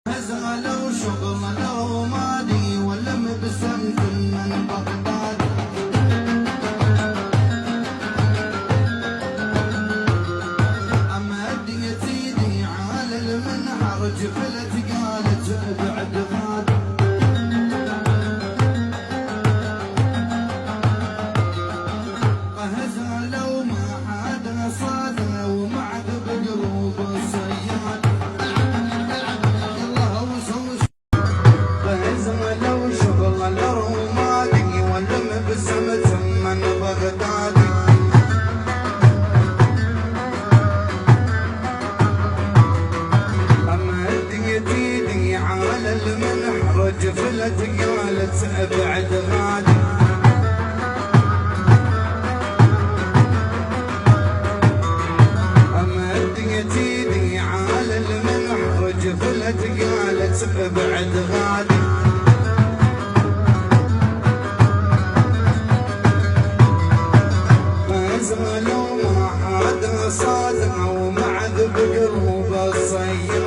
هزغلة وشغلة ومالي ولم بسمت من بغداد. أمد يزيدي على المنحر جفلت قالت بعد غاد. هزغلة وما حد صاد ومعذب قلوب الصياد. لو شغل الرمادي ولم بسمت من بغدادي. أمد يديدي على المنحر جفلت قالت بعد غادي. أمد يديدي على المنحر جفلت قالت بعد غادي. لو ما حد صادق ومعذب قلوب الصياد.